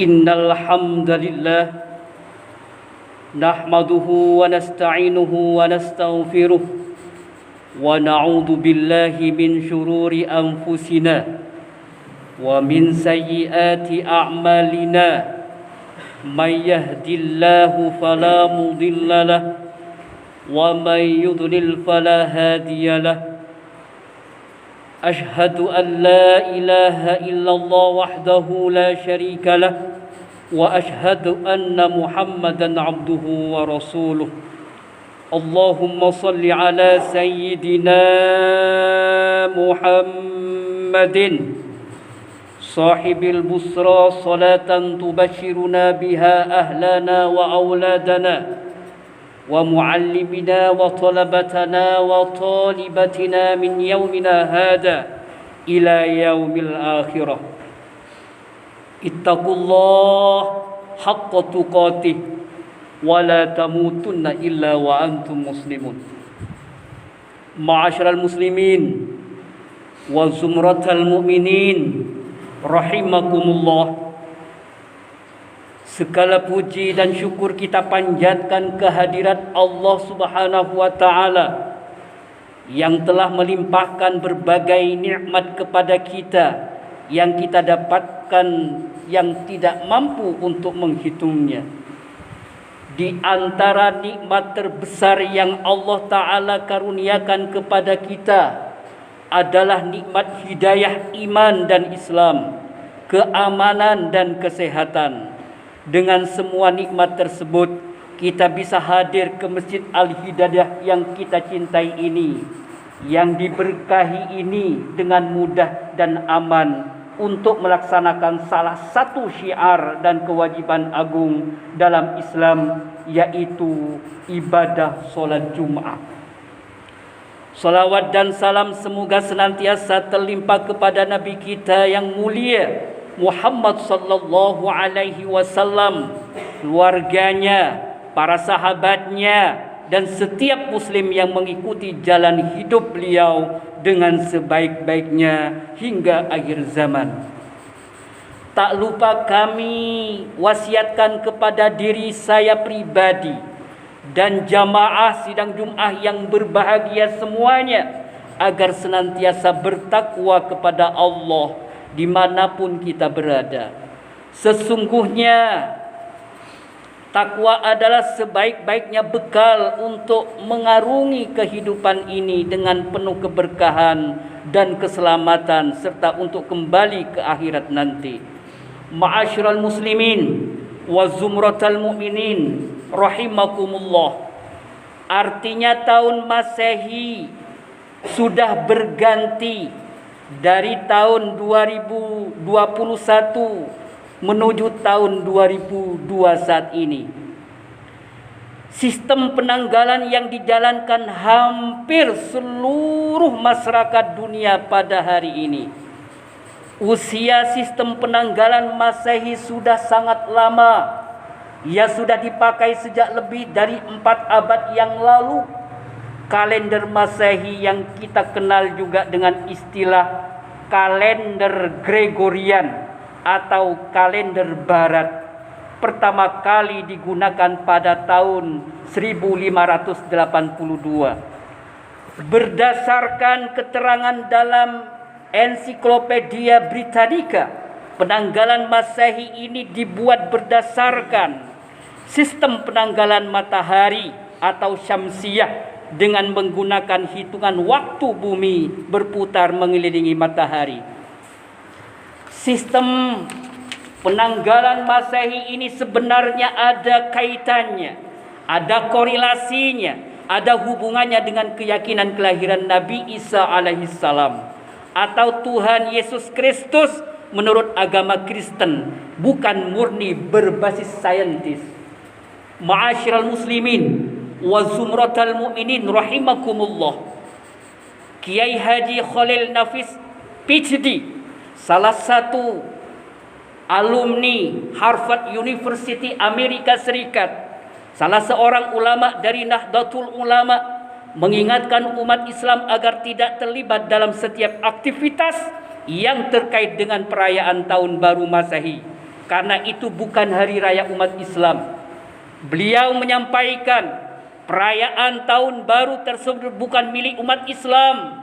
Innal hamdalillah nahmaduhu wa nasta'inuhu wa nastaghfiruh wa na'udzu billahi min shururi anfusina wa min sayyiati a'malina may yahdihillahu fala mudilla lahu wa may yudlil fala hadiya lahu. Ashhadu an la ilaha illallah wahdahu la syarika lah wa ashhadu anna Muhammadan abduhu wa rasuluh. Allahumma salli ala sayyidina Muhammadin sahibil busra salatan tubashiruna biha ahlana wa awladana wa muallimina wa talabatana wa talibatina min yaumina hada ila yaumil akhirah. Ittaqullah haqqa tuqatih wa la tamutunna illa wa antum muslimun. Ma'asyiral muslimin wa zumratal mu'minin rahimakumullah. Segala puji dan syukur kita panjatkan kehadirat Allah Subhanahu wa taala yang telah melimpahkan berbagai nikmat kepada kita yang kita dapatkan yang tidak mampu untuk menghitungnya. Di antara nikmat terbesar yang Allah taala karuniakan kepada kita adalah nikmat hidayah iman dan Islam, keamanan dan kesehatan. Dengan semua nikmat tersebut, kita bisa hadir ke Masjid Al-Hidayah yang kita cintai ini, yang diberkahi ini dengan mudah dan aman untuk melaksanakan salah satu syiar dan kewajiban agung dalam Islam, yaitu ibadah solat Jum'ah. Salawat dan salam semoga senantiasa terlimpah kepada Nabi kita yang mulia Muhammad sallallahu alaihi wasallam, keluarganya, para sahabatnya, dan setiap muslim yang mengikuti jalan hidup beliau dengan sebaik-baiknya hingga akhir zaman. Tak lupa kami wasiatkan kepada diri saya pribadi dan jamaah sidang Jum'ah yang berbahagia semuanya agar senantiasa bertakwa kepada Allah dimanapun kita berada. Sesungguhnya takwa adalah sebaik-baiknya bekal untuk mengarungi kehidupan ini dengan penuh keberkahan dan keselamatan serta untuk kembali ke akhirat nanti. Ma'asyiral muslimin wa zumratal mu'minin rahimakumullah. Artinya tahun Masehi sudah berganti dari tahun 2021 menuju tahun 2002 saat ini. Sistem penanggalan yang dijalankan hampir seluruh masyarakat dunia pada hari ini. Usia sistem penanggalan Masehi sudah sangat lama. Ia sudah dipakai sejak lebih dari 4 abad yang lalu. Kalender Masehi yang kita kenal juga dengan istilah kalender Gregorian atau kalender Barat pertama kali digunakan pada tahun 1582. Berdasarkan keterangan dalam Ensiklopedia Britannica, penanggalan Masehi ini dibuat berdasarkan sistem penanggalan matahari atau Syamsiyah dengan menggunakan hitungan waktu bumi berputar mengelilingi matahari. Sistem penanggalan Masehi ini sebenarnya ada kaitannya, ada korelasinya, ada hubungannya dengan keyakinan kelahiran Nabi Isa alaihissalam atau Tuhan Yesus Kristus menurut agama Kristen, bukan murni berbasis saintis. Ma'asyiral muslimin wa zumratal mu'minin rahimakumullah. Kiai Haji Khalil Nafis PhD, salah satu alumni Harvard University Amerika Serikat, salah seorang ulama dari Nahdlatul Ulama, mengingatkan umat Islam agar tidak terlibat dalam setiap aktivitas yang terkait dengan perayaan Tahun Baru Masehi, karena itu bukan hari raya umat Islam. Beliau menyampaikan perayaan tahun baru tersebut bukan milik umat Islam.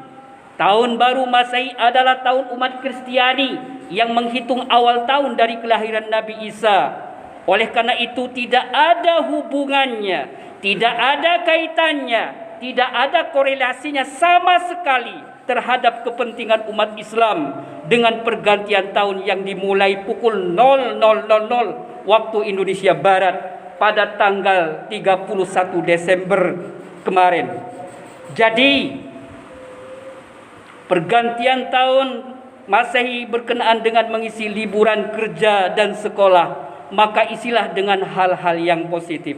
Tahun baru Masehi adalah tahun umat Kristiani yang menghitung awal tahun dari kelahiran Nabi Isa. Oleh karena itu tidak ada hubungannya, tidak ada kaitannya, tidak ada korelasinya sama sekali terhadap kepentingan umat Islam dengan pergantian tahun yang dimulai pukul 00.00 waktu Indonesia Barat pada tanggal 31 Desember kemarin. Jadi pergantian tahun Masehi berkenaan dengan mengisi liburan kerja dan sekolah, maka isilah dengan hal-hal yang positif.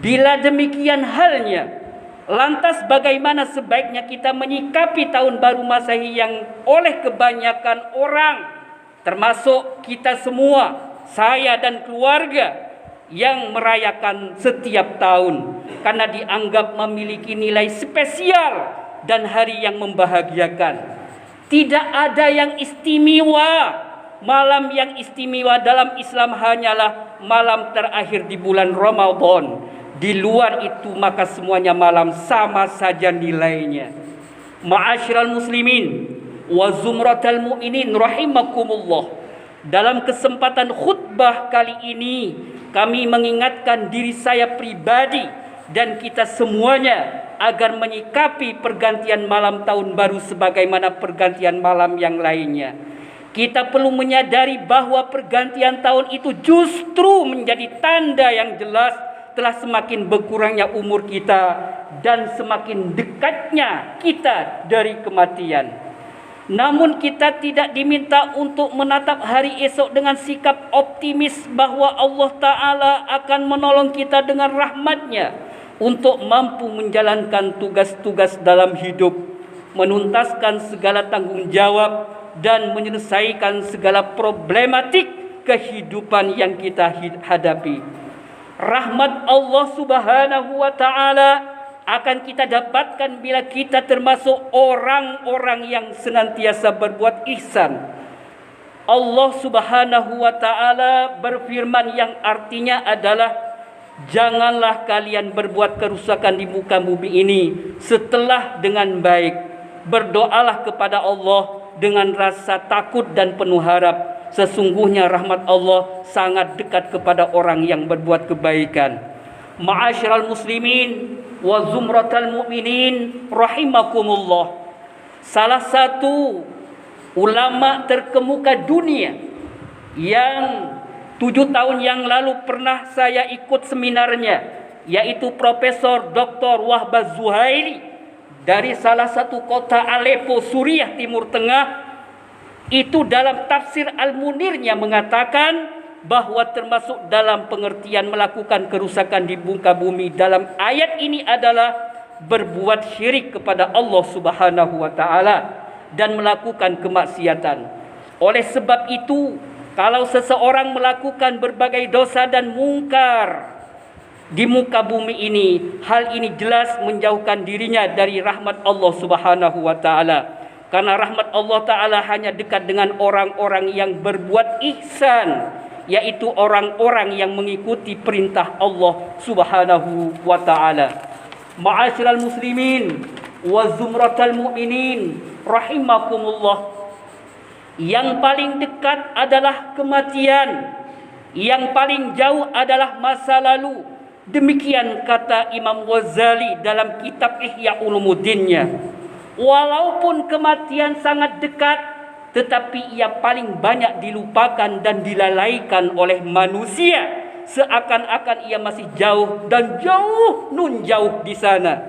Bila demikian halnya, lantas bagaimana sebaiknya kita menyikapi tahun baru Masehi yang oleh kebanyakan orang, termasuk kita semua, saya dan keluarga, yang merayakan setiap tahun karena dianggap memiliki nilai spesial dan hari yang membahagiakan. Tidak ada yang istimewa. Malam yang istimewa dalam Islam hanyalah malam terakhir di bulan Ramadan. Di luar itu maka semuanya malam sama saja nilainya. Ma'asyiral muslimin wa zumratal mu'minin rahimakumullah. Dalam kesempatan khutbah kali ini kami mengingatkan diri saya pribadi dan kita semuanya agar menyikapi pergantian malam tahun baru sebagaimana pergantian malam yang lainnya. Kita perlu menyadari bahwa pergantian tahun itu justru menjadi tanda yang jelas telah semakin berkurangnya umur kita dan semakin dekatnya kita dari kematian. Namun kita tidak diminta untuk menatap hari esok dengan sikap optimis bahwa Allah Ta'ala akan menolong kita dengan rahmat-Nya untuk mampu menjalankan tugas-tugas dalam hidup, menuntaskan segala tanggung jawab dan menyelesaikan segala problematik kehidupan yang kita hadapi. Rahmat Allah Subhanahu wa Ta'ala akan kita dapatkan bila kita termasuk orang-orang yang senantiasa berbuat ihsan. Allah Subhanahu wa Ta'ala berfirman yang artinya adalah, janganlah kalian berbuat kerusakan di muka bumi ini setelah dengan baik. Berdoalah kepada Allah dengan rasa takut dan penuh harap. Sesungguhnya rahmat Allah sangat dekat kepada orang yang berbuat kebaikan. Ma'asyiral muslimin wa zumratal mu'minin rahimakumullah. Salah satu ulama terkemuka dunia yang 7 tahun yang lalu pernah saya ikut seminarnya, yaitu Profesor Dr. Wahbah Zuhaili dari salah satu kota Aleppo, Suriah Timur Tengah, itu dalam tafsir Al-Munirnya mengatakan bahwa termasuk dalam pengertian melakukan kerusakan di muka bumi dalam ayat ini adalah berbuat syirik kepada Allah Subhanahu wa Ta'ala dan melakukan kemaksiatan. Oleh sebab itu, kalau seseorang melakukan berbagai dosa dan mungkar di muka bumi ini, hal ini jelas menjauhkan dirinya dari rahmat Allah Subhanahu wa Ta'ala. Karena rahmat Allah Ta'ala hanya dekat dengan orang-orang yang berbuat ihsan, yaitu orang-orang yang mengikuti perintah Allah Subhanahu wa Ta'ala. Ma'asyiral muslimin wa zumratal mu'minin rahimakumullah. Yang paling dekat adalah kematian, yang paling jauh adalah masa lalu. Demikian kata Imam Ghazali dalam kitab Ihya Ulumuddinnya. Walaupun kematian sangat dekat, tetapi ia paling banyak dilupakan dan dilalaikan oleh manusia, seakan-akan ia masih jauh dan jauh nun jauh di sana.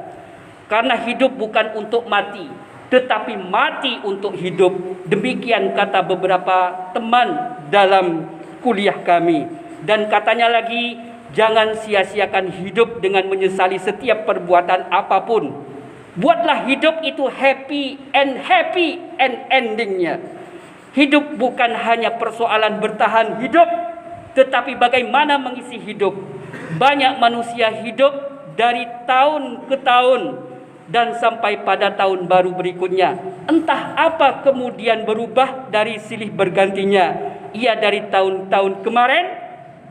Karena hidup bukan untuk mati, tetapi mati untuk hidup. Demikian kata beberapa teman dalam kuliah kami. Dan katanya lagi, jangan sia-siakan hidup dengan menyesali setiap perbuatan apapun. Buatlah hidup itu happy and endingnya. Hidup bukan hanya persoalan bertahan hidup, tetapi bagaimana mengisi hidup. Banyak manusia hidup dari tahun ke tahun dan sampai pada tahun baru berikutnya. Entah apa kemudian berubah dari silih bergantinya. ia dari tahun-tahun kemarin,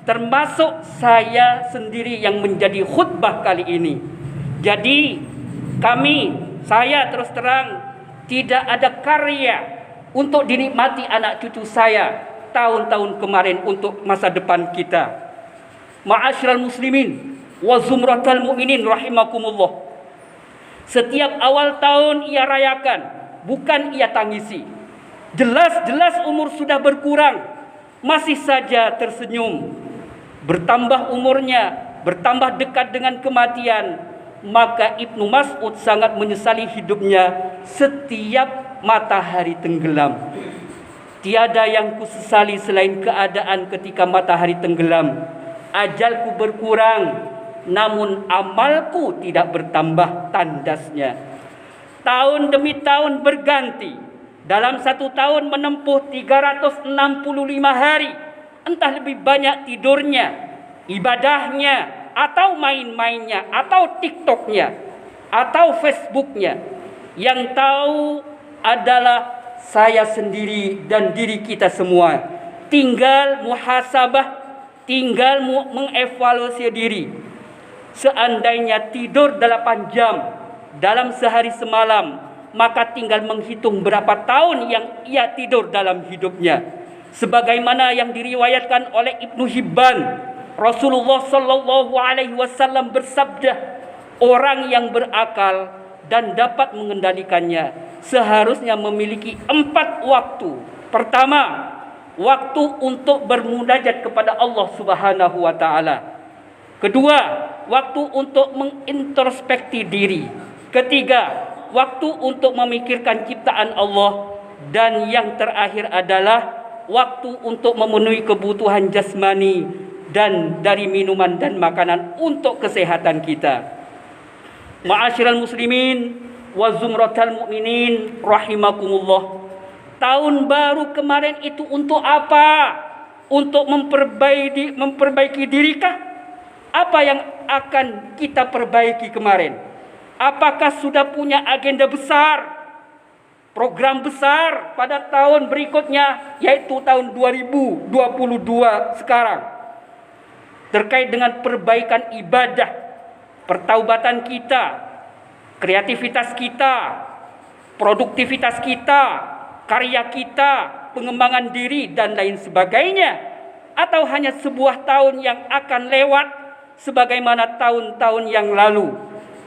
termasuk saya sendiri yang menjadi khutbah kali ini. Jadi saya terus terang tidak ada karya untuk dinikmati anak cucu saya tahun-tahun kemarin untuk masa depan kita. Ma'asyiral muslimin wa zumratal mu'minin rahimakumullah. Setiap awal tahun ia rayakan, bukan ia tangisi. Jelas-jelas umur sudah berkurang, masih saja tersenyum. Bertambah umurnya, bertambah dekat dengan kematian, maka Ibnu Mas'ud sangat menyesali hidupnya setiap matahari tenggelam. Tiada yang kusesali selain keadaan ketika matahari tenggelam. Ajalku berkurang, namun amalku tidak bertambah, tandasnya. Tahun demi tahun berganti. Dalam satu tahun menempuh 365 hari. Entah lebih banyak tidurnya, ibadahnya, atau main-mainnya, atau TikToknya, atau Facebooknya. Yang tahu adalah saya sendiri dan diri kita semua. Tinggal muhasabah, tinggal mengevaluasi diri. Seandainya tidur 8 jam dalam sehari semalam, maka tinggal menghitung berapa tahun yang ia tidur dalam hidupnya. Sebagaimana yang diriwayatkan oleh Ibnu Hibban, Rasulullah sallallahu alaihi wasallam bersabda, orang yang berakal dan dapat mengendalikannya seharusnya memiliki 4 waktu. Pertama, waktu untuk bermunajat kepada Allah Subhanahu wa taala. Kedua, waktu untuk mengintrospeksi diri. Ketiga, waktu untuk memikirkan ciptaan Allah. Dan yang terakhir adalah waktu untuk memenuhi kebutuhan jasmani dan dari minuman dan makanan untuk kesehatan kita. Ma'asyiral muslimin wa zumratal mu'minin rahimakumullah. Tahun baru kemarin itu untuk apa? Untuk memperbaiki dirikah? Apa yang akan kita perbaiki kemarin? Apakah sudah punya agenda besar, program besar pada tahun berikutnya, yaitu tahun 2022 sekarang, terkait dengan perbaikan ibadah, pertaubatan kita, kreativitas kita, produktivitas kita, karya kita, pengembangan diri, dan lain sebagainya? Atau hanya sebuah tahun yang akan lewat sebagaimana tahun-tahun yang lalu?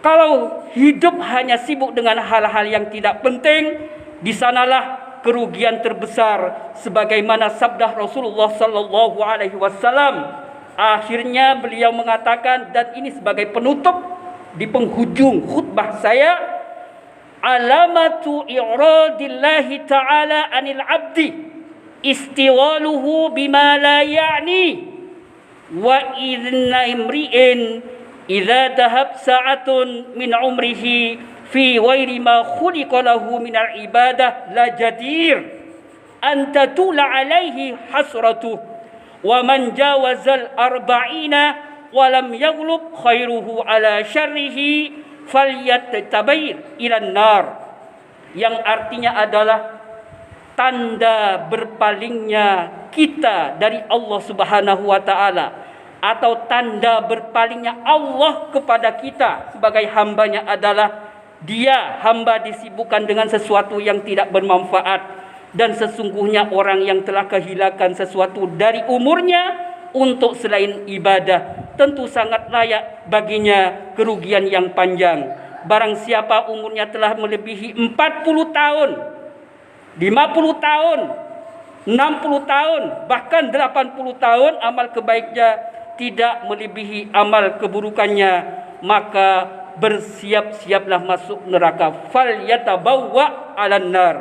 Kalau hidup hanya sibuk dengan hal-hal yang tidak penting, di sanalah kerugian terbesar, sebagaimana sabda Rasulullah sallallahu alaihi wasallam. Akhirnya beliau mengatakan, dan ini sebagai penutup di penghujung khutbah saya, alamatu i'radillahi ta'ala anil abdi istiwaluhu bima la ya'ni wa idna imri'in idza tahab sa'atun min umrihi fi ghairi ma khuliqa lahu min al-ibadah la jadir an tatula alaihi hasratuh wa man jawazal arba'ina wa lam yaghlub khairuhu ala syarrihi falyatabayir ilan nar. Yang artinya adalah tanda berpalingnya kita dari Allah Subhanahu wa taala, atau tanda berpalingnya Allah kepada kita sebagai hambanya adalah dia hamba disibukkan dengan sesuatu yang tidak bermanfaat, dan sesungguhnya orang yang telah kehilangan sesuatu dari umurnya untuk selain ibadah tentu sangat layak baginya kerugian yang panjang. Barang siapa umurnya telah melebihi 40 tahun, 50 tahun, 60 tahun, bahkan 80 tahun, amal kebaiknya tidak melebihi amal keburukannya, maka bersiap-siaplah masuk neraka. Fal yatabawwa 'alan nar.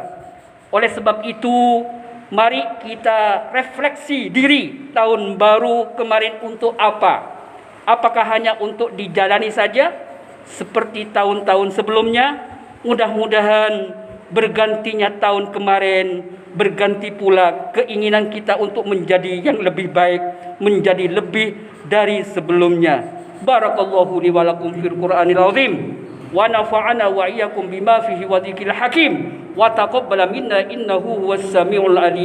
Oleh sebab itu, mari kita refleksi diri tahun baru kemarin untuk apa? Apakah hanya untuk dijalani saja seperti tahun-tahun sebelumnya? Mudah-mudahan bergantinya tahun kemarin, berganti pula keinginan kita untuk menjadi yang lebih baik, menjadi lebih dari sebelumnya. Barakallahu li wa lakum fil Qur'anil azim wa nafa'ana wa iyyakum bima fihi wa dzikril hakim. wa taqabbal minna innahu huwas samiul alim.